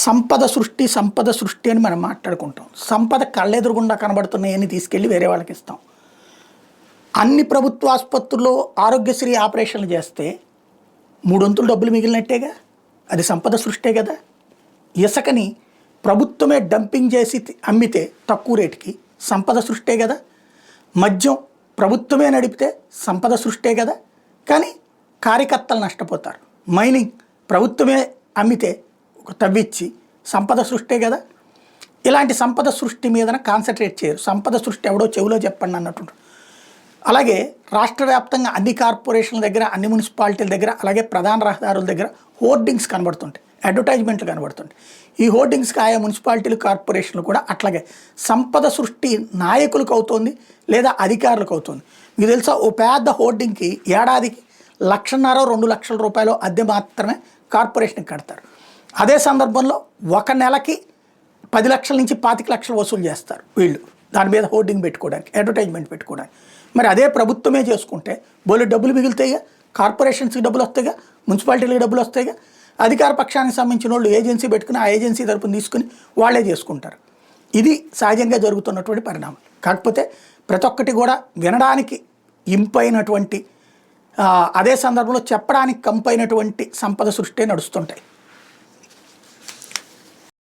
సంపద సృష్టి అని మనం మాట్లాడుకుంటాం. సంపద కళ్ళెదురుగుండా కనబడుతున్నాయని తీసుకెళ్ళి వేరే వాళ్ళకి ఇస్తాం. అన్ని ప్రభుత్వ ఆసుపత్రుల్లో ఆరోగ్యశ్రీ ఆపరేషన్లు చేస్తే 3 డబ్బులు మిగిలినట్టేగా, అది సంపద సృష్టే కదా. ఇసుకని ప్రభుత్వమే డంపింగ్ చేసి అమ్మితే తక్కువ రేటుకి సంపద సృష్టే కదా. మద్యం ప్రభుత్వమే నడిపితే సంపద సృష్టే కదా. కానీ కార్యకర్తలు నష్టపోతారు. మైనింగ్ ప్రభుత్వమే అమ్మితే తవ్విచ్చి సంపద సృష్టే కదా. ఇలాంటి సంపద సృష్టి మీదన కాన్సన్ట్రేట్ చేయరు. సంపద సృష్టి ఎవడో చెవిలో చెప్పండి అన్నట్టు. అలాగే రాష్ట్ర వ్యాప్తంగా అన్ని కార్పొరేషన్ల దగ్గర, అన్ని మున్సిపాలిటీల దగ్గర, అలాగే ప్రధాన రహదారుల దగ్గర హోర్డింగ్స్ కనబడుతుంటాయి, అడ్వర్టైజ్మెంట్లు కనబడుతుంటాయి. ఈ హోర్డింగ్స్కి ఆయా మున్సిపాలిటీలు, కార్పొరేషన్లు కూడా అట్లాగే సంపద సృష్టి నాయకులకు అవుతుంది లేదా అధికారులకు అవుతుంది. మీకు తెలుసా, ఓ పెద్ద హోర్డింగ్కి ఏడాదికి 1,50,000 2 లక్షల రూపాయలు అద్దె మాత్రమే కార్పొరేషన్కి కడతారు. అదే సందర్భంలో ఒక నెలకి 10 లక్షల నుంచి 25 లక్షలు వసూలు చేస్తారు వీళ్ళు, దాని మీద హోర్డింగ్ పెట్టుకోవడానికి, అడ్వర్టైజ్మెంట్ పెట్టుకోవడానికి. మరి అదే ప్రభుత్వమే చేసుకుంటే బోలెడు డబ్బులు మిగులుతాయిగా, కార్పొరేషన్స్కి డబ్బులు వస్తాయిగా, మున్సిపాలిటీలకు డబ్బులు వస్తాయిగా. అధికార పక్షానికి సంబంధించిన వాళ్ళు ఏజెన్సీ పెట్టుకుని ఆ ఏజెన్సీ తరపున తీసుకుని వాళ్ళే చేసుకుంటారు. ఇది సహజంగా జరుగుతున్నటువంటి పరిణామం. కాకపోతే ప్రతి ఒక్కటి కూడా వినడానికి ఇంపైనటువంటి, అదే సందర్భంలో చెప్పడానికి కంపైనటువంటి సంపద సృష్టి నడుస్తుంటాయి.